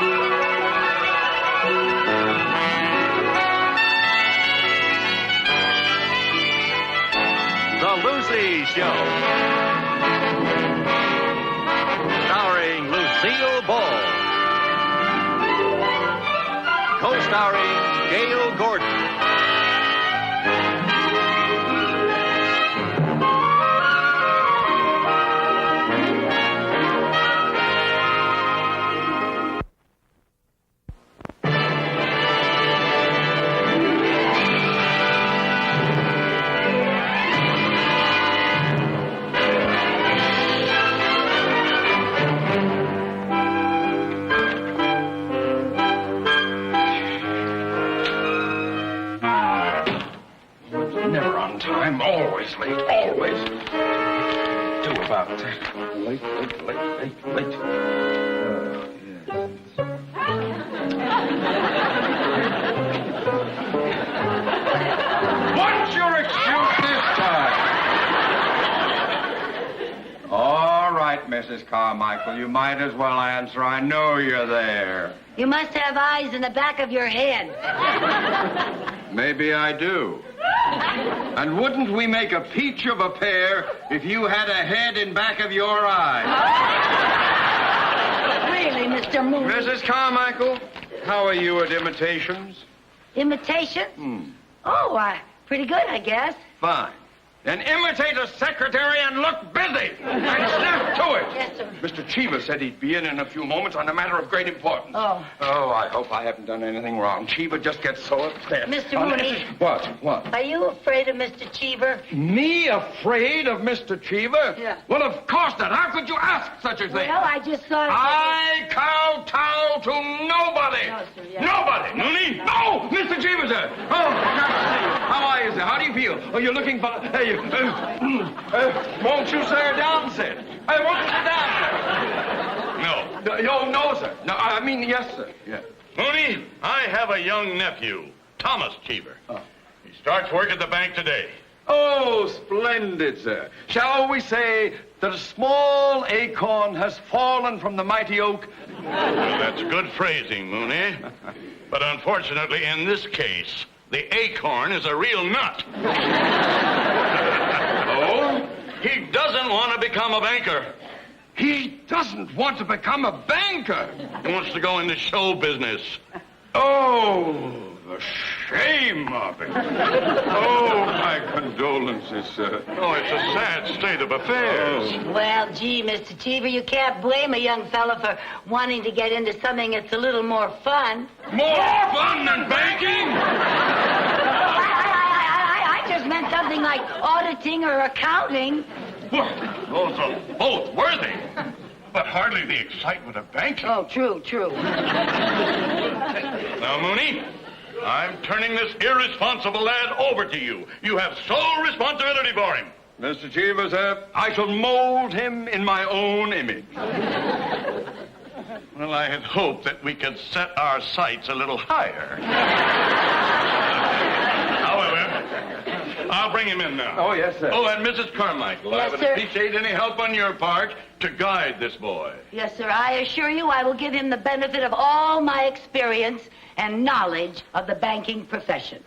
The Lucy Show. Starring Lucille Ball. Co-starring Gail Gordon. Never on time, always late, always. Do about that. Late. What's your excuse this time? All right, Mrs. Carmichael, you might as well answer. I know you're there. You must have eyes in the back of your head. Maybe I do. And wouldn't we make a peach of a pair if you had a head in back of your eye? Really, Mr. Moon? Mrs. Carmichael, how are you at imitations? Imitations? Oh, pretty good, I guess. Fine. Then imitate a secretary and look busy. And snap to it. Yes, sir. Mr. Cheever said he'd be in a few moments on a matter of great importance. Oh. Oh, I hope I haven't done anything wrong. Cheever just gets so upset. Mr. Mooney. What? Are you afraid of Mr. Cheever? Me afraid of Mr. Cheever? Yeah. Well, of course not. How could you ask such a thing? Well, I just thought... I kowtow to nobody. No, sir, yeah. Nobody. Mooney? No, Mr. Cheever, sir. Oh, how are you, sir? How do you feel? Oh, you're looking for... won't you sit down, sir? Won't you sit down, sir? No, sir. No, I mean, yes, sir. Yeah. Mooney, I have a young nephew, Thomas Cheever. Oh. He starts work at the bank today. Oh, splendid, sir. Shall we say that a small acorn has fallen from the mighty oak? Well, that's good phrasing, Mooney. But unfortunately, in this case, the acorn is a real nut. Oh? He doesn't want to become a banker. He doesn't want to become a banker. He wants to go into show business. Oh, the shame of it. Oh, my condolences, sir. Oh, it's a sad state of affairs. Well, gee, Mr. Cheever, you can't blame a young fella for wanting to get into something that's a little more fun. More fun than banking? I just meant something like auditing or accounting. Well, those are both worthy, but hardly the excitement of banking. Oh, true. Now, Mooney, I'm turning this irresponsible lad over to you. You have sole responsibility for him. Mr. Cheever, sir, I shall mold him in my own image. Well, I had hoped that we could set our sights a little higher. However, I'll bring him in now. Oh, yes, sir. Oh, and Mrs. Carmichael, Yes, I would sir. appreciate any help on your part to guide this boy. Yes, sir, I assure you I will give him the benefit of all my experience and knowledge of the banking profession.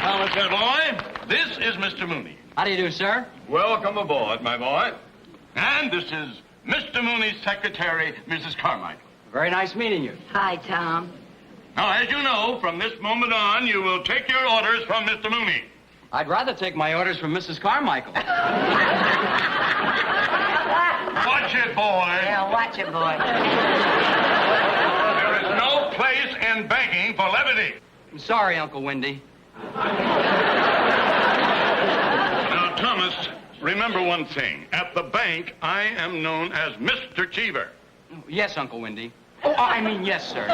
Thomas, dear boy, this is Mr. Mooney. How do you do, sir? Welcome aboard, my boy. And this is Mr. Mooney's secretary, Mrs. Carmichael. Very nice meeting you. Hi, Tom. Now, as you know, from this moment on, you will take your orders from Mr. Mooney. I'd rather take my orders from Mrs. Carmichael. Watch it, boy. Yeah, watch it, boy. There is no place in banking for levity. I'm sorry, Uncle Windy. Now, Thomas, remember one thing. At the bank, I am known as Mr. Cheever. Yes, Uncle Windy. Oh, I mean, yes, sir.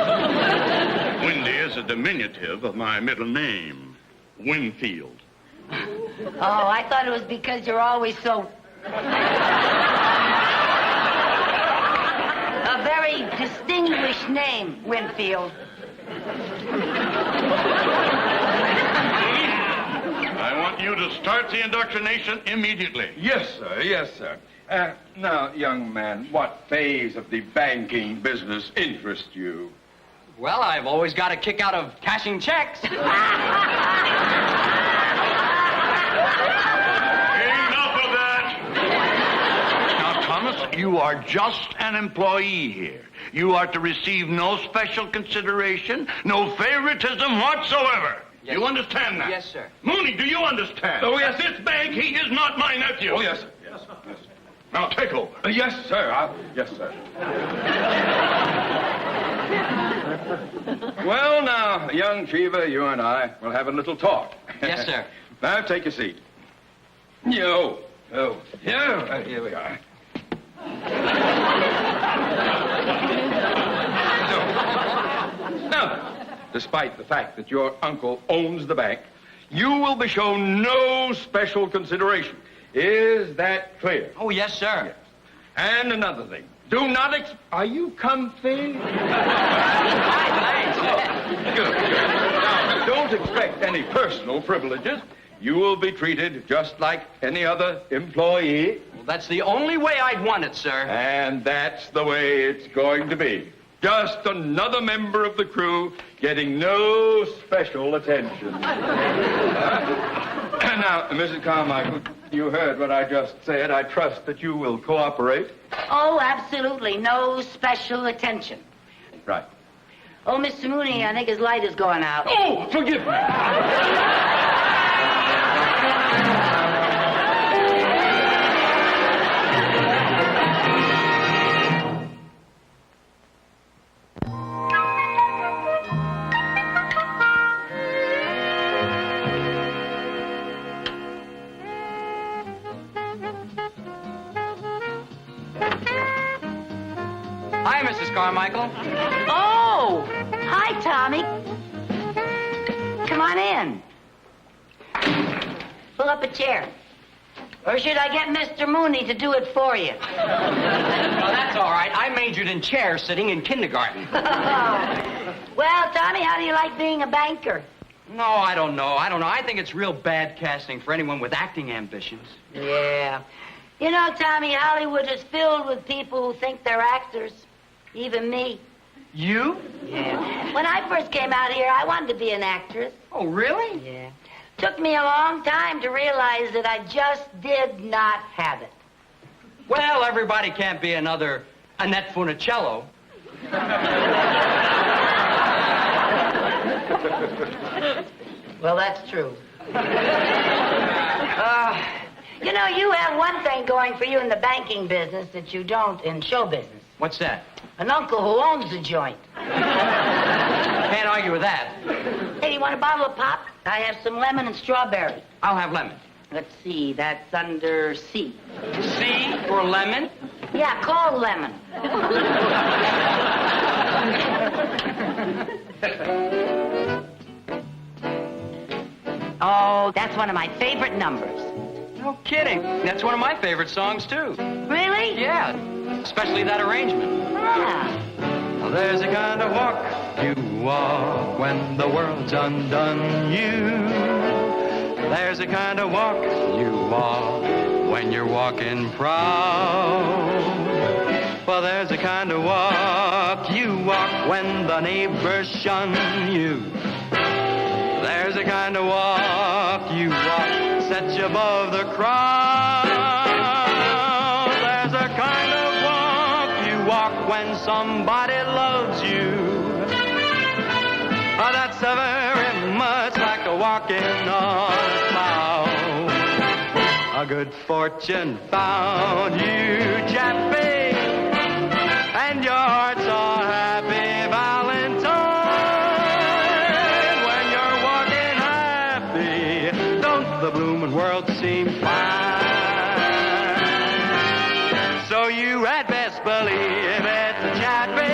Windy is a diminutive of my middle name, Winfield. Oh, I thought it was because you're always so... very very distinguished name, Winfield. I want you to start the indoctrination immediately. Yes, sir. Yes, sir. Now, young man, what phase of the banking business interests you? Well, I've always got a kick out of cashing checks. Enough of that! Now, Thomas, you are just an employee here. You are to receive no special consideration, no favoritism whatsoever. Yes. You understand that? Yes, sir. Mooney, do you understand? Oh, yes. At this bank, he is not my nephew. Oh, yes, sir. Yes, sir. Yes, sir. Now, take over. Yes, sir. Yes, sir. Well, now, young Cheever, you and I will have a little talk. Yes, sir. Now, take your seat. Yo. Oh. Yeah. Here we are. Now, despite the fact that your uncle owns the bank, you will be shown no special consideration. Is that clear? Oh, yes, sir. Yes. And another thing. Do not Are you comfy? Good. Now, don't expect any personal privileges. You will be treated just like any other employee. Well, that's the only way I'd want it, sir. And that's the way it's going to be. Just another member of the crew getting no special attention. Now, Mrs. Carmichael, you heard what I just said. I trust that you will cooperate. Oh, absolutely. No special attention. Right. Oh, Mr. Mooney, I think his light is going out. Oh, forgive me. Hi, Mrs. Carmichael. Oh! Hi, Tommy. Come on in. Pull up a chair. Or should I get Mr. Mooney to do it for you? Oh, that's all right. I majored in chair sitting in kindergarten. Well, Tommy, how do you like being a banker? No, I don't know. I think it's real bad casting for anyone with acting ambitions. Yeah. You know, Tommy, Hollywood is filled with people who think they're actors. Even me. You? Yeah. When I first came out here, I wanted to be an actress. Oh, really? Yeah. Took me a long time to realize that I just did not have it. Well, everybody can't be another Annette Funicello. Well, that's true. You know, you have one thing going for you in the banking business that you don't in show business. What's that? An uncle who owns the joint. Can't argue with that. Hey, you want a bottle of pop? I have some lemon and strawberry. I'll have lemon. Let's see, that's under C. C for lemon? Yeah, call lemon. Oh, that's one of my favorite numbers. No kidding. That's one of my favorite songs, too. Really? Yeah, especially that arrangement. Ah. Well, there's a kind of walk you walk when the world's undone you. There's a kind of walk you walk when you're walking proud. Well, there's a kind of walk you walk when the neighbors shun you. There's a kind of walk you walk sets you above the crowd. There's a kind of walk you walk when somebody loves you. Oh, that's very much like a walking on a cloud. A good fortune found you, Chappie, and your heart's all happy Valentine. When you're walking happy, don't the bloomin' world seem fine? So you had best believe it, Chappie.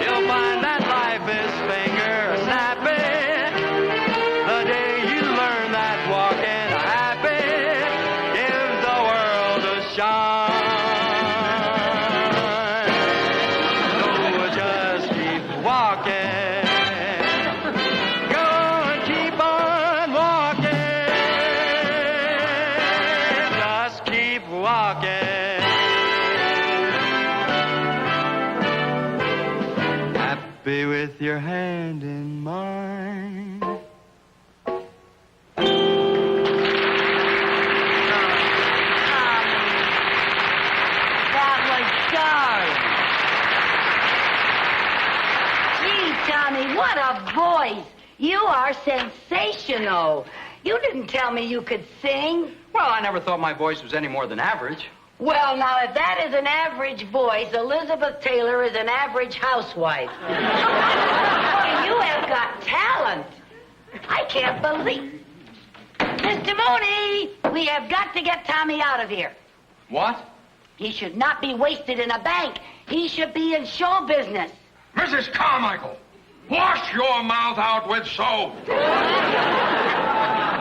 You'll find that life is finger snappy. The day you learn that walking happy gives the world a shine. happy with your hand in mine. Tommy, what a voice. You are sensational. You didn't tell me you could sing. Well, I never thought my voice was any more than average. Well, now, if that is an average voice, Elizabeth Taylor is an average housewife. Boy, you have got talent. I can't believe. Mr. Mooney, we have got to get Tommy out of here. What? He should not be wasted in a bank. He should be in show business. Mrs. Carmichael, wash your mouth out with soap.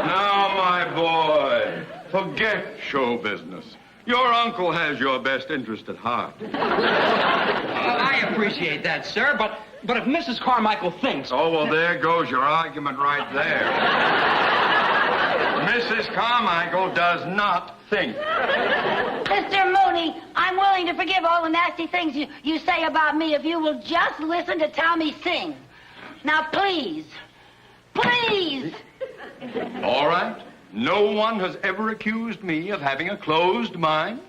Now, my boy, forget show business. Your uncle has your best interest at heart. I appreciate that, sir, but if Mrs. Carmichael thinks... Oh, well, there goes your argument right there. Mrs. Carmichael does not think. Mr. Mooney, I'm willing to forgive all the nasty things you say about me if you will just listen to Tommy sing. Now, please. Please! All right. No one has ever accused me of having a closed mind.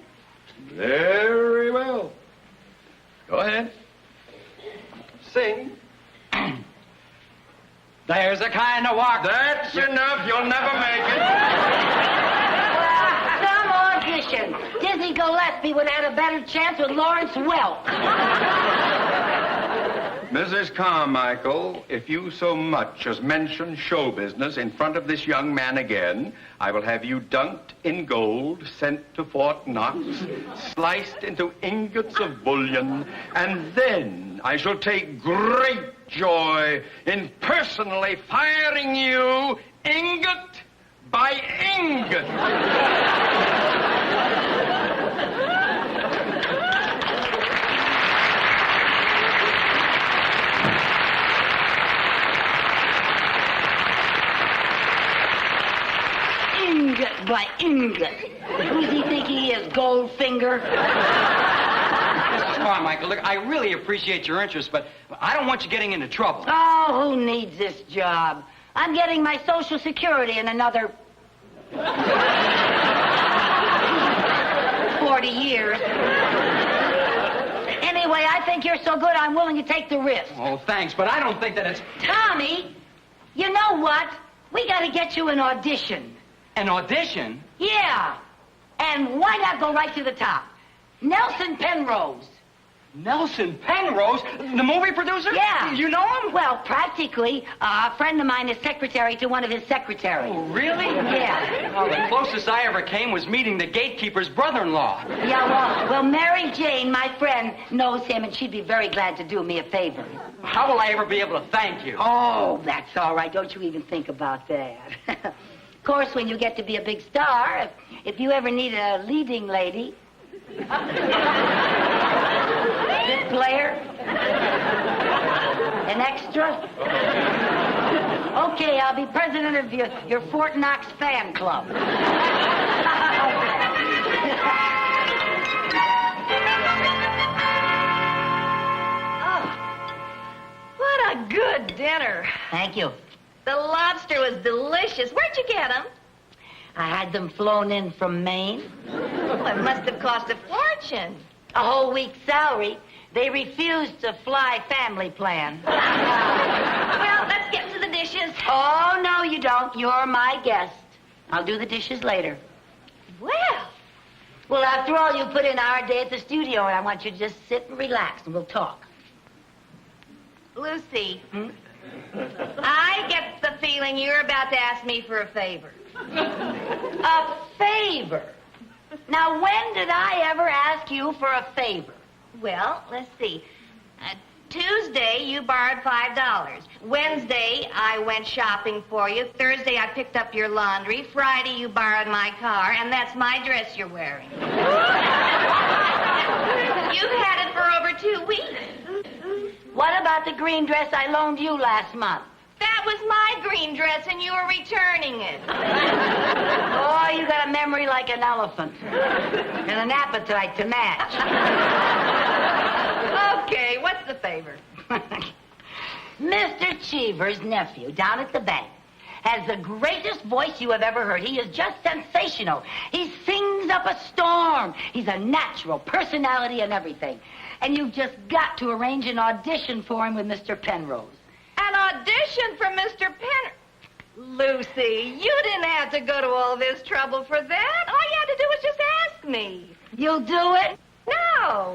Very well. Go ahead. Sing. There's a kind of walk... That's enough. You'll never make it. Some audition. Dizzy Gillespie would have had a better chance with Lawrence Welk. Mrs. Carmichael, if you so much as mention show business in front of this young man again, I will have you dunked in gold, sent to Fort Knox, sliced into ingots of bullion, and then I shall take great joy in personally firing you ingot by ingot. Ingot by ingot. Who does he think he is, Goldfinger? Mrs. Carmichael, look, I really appreciate your interest, but I don't want you getting into trouble. Oh, who needs this job? I'm getting my Social Security in another 40 years. Anyway, I think you're so good, I'm willing to take the risk. Oh, thanks, but I don't think that it's... Tommy, you know what? We got to get you an audition. An audition? Yeah. And why not go right to the top? Nelson Penrose. Nelson Penrose? The movie producer? Yeah. You know him? Well, practically. A friend of mine is secretary to one of his secretaries. Oh, really? Yeah. Well, the closest I ever came was meeting the gatekeeper's brother-in-law. Yeah, well, Mary Jane, my friend, knows him, and she'd be very glad to do me a favor. How will I ever be able to thank you? Oh, that's all right. Don't you even think about that. Of course, when you get to be a big star, if you ever need a leading lady... Bit player? An extra? Okay, I'll be president of your Fort Knox fan club. Oh, what a good dinner. Thank you. The lobster was delicious. Where'd you get them? I had them flown in from Maine. Well, it must have cost a fortune. A whole week's salary. They refused to fly family plan. Well, let's get to the dishes. Oh, no, you don't. You're my guest. I'll do the dishes later. Well, after all, you put in our day at the studio, and I want you to just sit and relax, and we'll talk. Lucy, I get the feeling you're about to ask me for a favor. A favor? Now, when did I ever ask you for a favor? Well, let's see. Tuesday, you borrowed $5. Wednesday, I went shopping for you. Thursday, I picked up your laundry. Friday, you borrowed my car, and that's my dress you're wearing. You've had it for over 2 weeks. What about the green dress I loaned you last month? That was my green dress, and you were returning it. Oh, you got a memory like an elephant. And an appetite to match. Okay, what's the favor? Mr. Cheever's nephew down at the bank has the greatest voice you have ever heard. He is just sensational. He sings up a storm. He's a natural personality and everything. And you've just got to arrange an audition for him with Mr. Penrose. An audition for Mr. Penrose? Lucy, you didn't have to go to all this trouble for that. All you had to do was just ask me. You'll do it? No.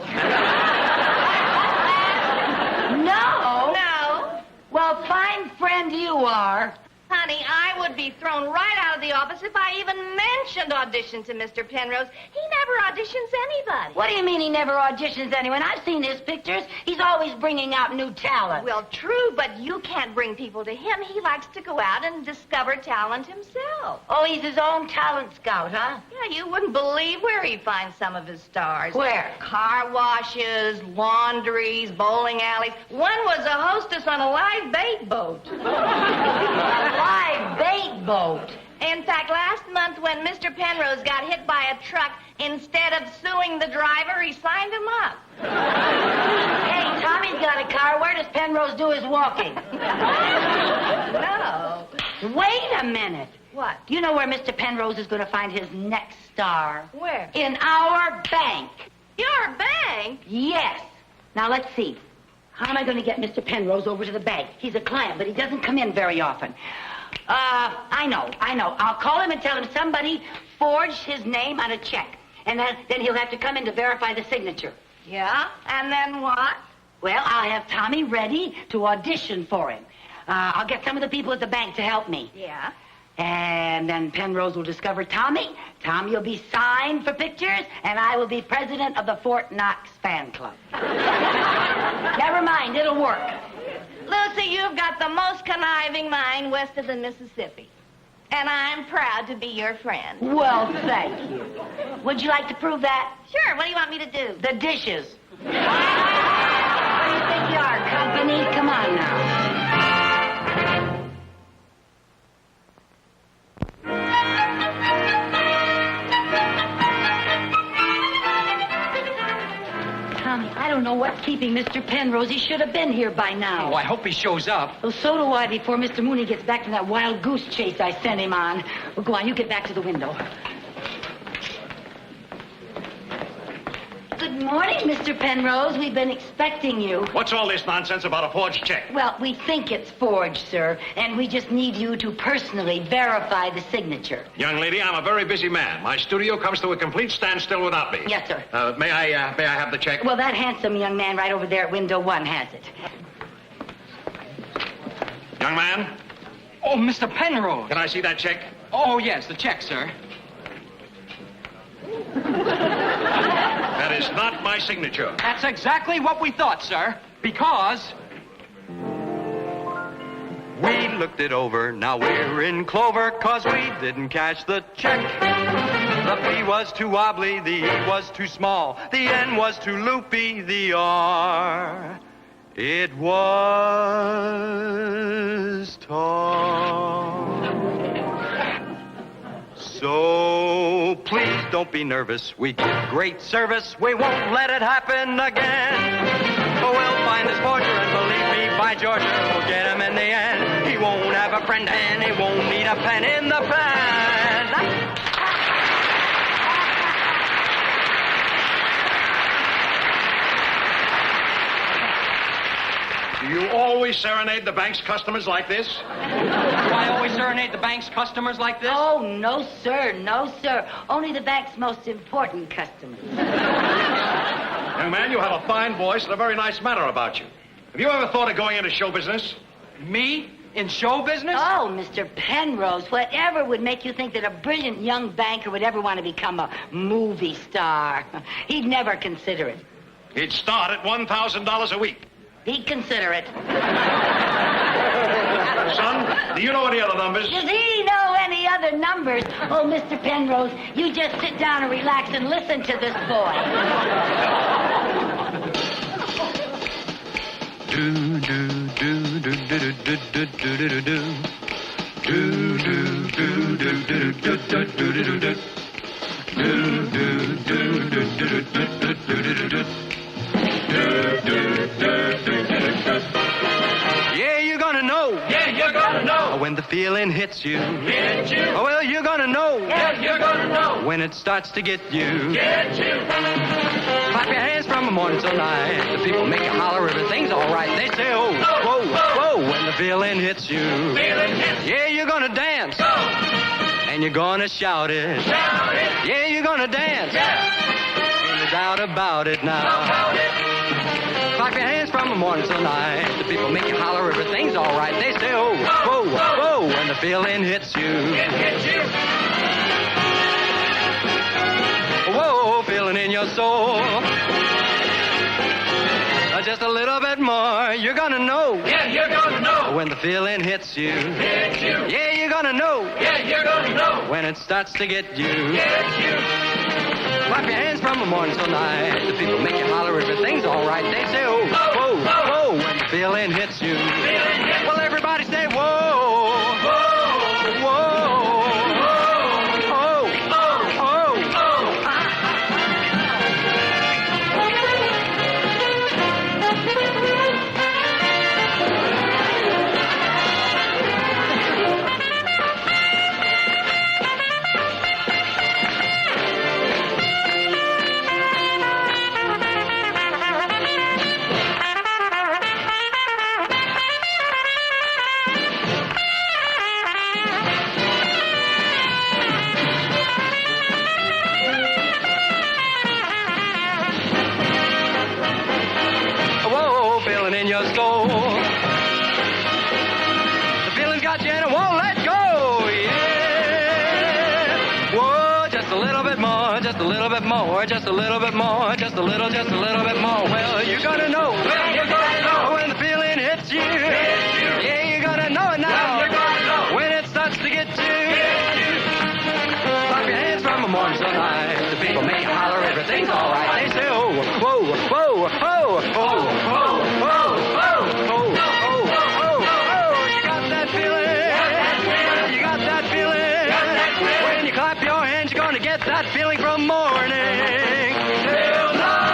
No? No. Well, fine friend you are. Honey, I would be thrown right out of the office if I even mentioned audition to Mr. Penrose. He never auditions anybody. What do you mean he never auditions anyone? I've seen his pictures. He's always bringing out new talent. Well, true, but you can't bring people to him. He likes to go out and discover talent himself. Oh, he's his own talent scout, huh? Yeah, you wouldn't believe where he finds some of his stars. Where? Car washes, laundries, bowling alleys. One was a hostess on a live bait boat. Live bait boat. In fact, last month when Mr. Penrose got hit by a truck, instead of suing the driver, he signed him up. Hey, Tommy's got a car. Where does Penrose do his walking? No. Wait a minute. What? Do you know where Mr. Penrose is going to find his next star? Where? In our bank. Your bank? Yes. Now, let's see. How am I going to get Mr. Penrose over to the bank? He's a client, but he doesn't come in very often. I know. I'll call him and tell him somebody forged his name on a check. And then he'll have to come in to verify the signature. Yeah? And then what? Well, I'll have Tommy ready to audition for him. I'll get some of the people at the bank to help me. Yeah? And then Penrose will discover Tommy. Tommy will be signed for pictures, and I will be president of the Fort Knox fan club. Never mind, it'll work. Lucy, you've got the most conniving mind west of the Mississippi. And I'm proud to be your friend. Well, thank you. Would you like to prove that? Sure, what do you want me to do? The dishes. What do you think you are, company? Come on now. Tommy, I don't know what's keeping Mr. Penrose. He should have been here by now. Oh, I hope he shows up. Well, so do I before Mr. Mooney gets back from that wild goose chase I sent him on. Well, go on, you get back to the window. Good morning, Mr. Penrose. We've been expecting you. What's all this nonsense about a forged check? Well, we think it's forged, sir, and we just need you to personally verify the signature. Young lady, I'm a very busy man. My studio comes to a complete standstill without me. Yes, sir. May I have the check? Well, that handsome young man right over there at window 1 has it. Young man, Oh, Mr. Penrose. can I see that check? Oh, yes, the check, sir. That is not my signature. That's exactly what we thought, sir. Because We looked it over, now we're in clover, 'cause we didn't cash the check. The P was too wobbly, the E was too small, the N was too loopy, the R, it was tall. So please don't be nervous, we give great service, we won't let it happen again. We'll find this forger, and believe me, by Georgia, we'll get him in the end. He won't have a friend, and he won't need a pen in the plan. Do you always serenade the bank's customers like this? do I always serenade the bank's customers like this? Oh, no, sir. No, sir. Only the bank's most important customers. Young man, you have a fine voice and a very nice manner about you. Have you ever thought of going into show business? Me? In show business? Oh, Mr. Penrose, whatever would make you think that a brilliant young banker would ever want to become a movie star? He'd never consider it. He'd start at $1,000 a week. He'd consider it. Son, do you know any other numbers? Does he know any other numbers? Oh, Mr. Penrose, you just sit down and relax and listen to this boy. Do do do do do do do do do do do. Do do do do do do do do do do do. Do do do do do do do do do do. Do do do do do do. Yeah. the feeling hits you. Get you. Oh, well, you're gonna know. Yeah, you're gonna know. When it starts to get you. Get you. Clap your hands from the morning till night. The people make you holler, everything's all right. They say, oh, whoa, whoa, when the feeling hits you. Feeling hits. Yeah, you're gonna dance. Go. And you're gonna shout it. Shout it. Yeah, you're gonna dance. Yeah. Ain't no doubt about it now. About it. Clap your hands from the morning till night. The people make you holler, everything's all right. They say, oh, whoa, whoa, when the feeling hits you. It hits you. Whoa, feeling in your soul. Just a little bit more, you're gonna know. Yeah, you're gonna know. When the feeling hits you. Hits you. Yeah, you're gonna know. Yeah, you're gonna know. When it starts to get you. Get you. Clap your hands from the morning till night. The people make you holler, everything's all right. They say, oh, whoa, whoa, when the feeling hits you. Feeling hits. Well, everybody say, whoa, Whoa. whoa, oh, oh, oh. Whoa, feeling in your soul. The feeling's got you and it won't let go. Yeah. Whoa, just a little bit more, just a little bit more, just a little bit more, just a little bit more. Well, you're gonna know. Well, you're gonna know. When the feeling hits you. Hits you. Yeah, you're gonna know it now. Well, you're gonna know. When it starts to get you. Get you. Clap your hands from the morning till night. The people make you holler, everything's all right. They say, oh, whoa, whoa, oh, oh, oh, oh, oh, oh, oh, oh, you got that feeling. You got that feeling. When you clap your hands, you're gonna get that feeling from morning till night.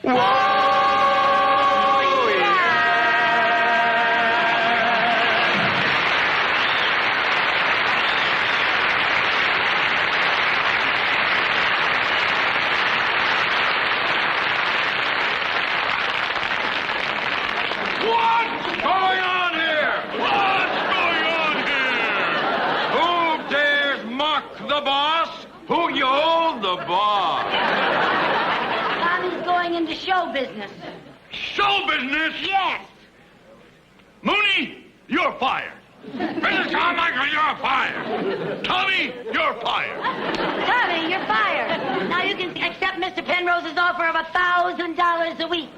Whoa. What's going on here? What's going on here? Who dares mock the boss? Who yo the boss? Tommy's going into show business. Show business? Yes. Mooney, you're fired. Mrs. Starmaker, you're fired. Tommy, you're fired. Tommy, you're fired. Now you can accept Mr. Penrose's offer of $1,000 a week.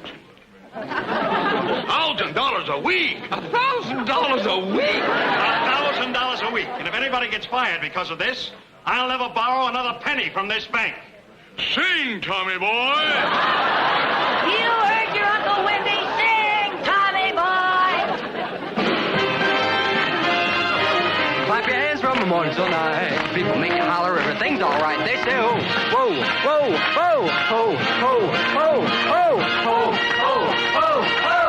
$1,000 a week? $1,000 a week? $1,000 a week. And if anybody gets fired because of this, I'll never borrow another penny from this bank. Sing, Tommy boy. You heard your Uncle Wimpy sing, Tommy boy. Clap your hands from the morning till night. People make you holler, everything's all right. They say, oh, whoa, whoa, whoa, oh, oh, oh, oh, oh, oh, oh, oh.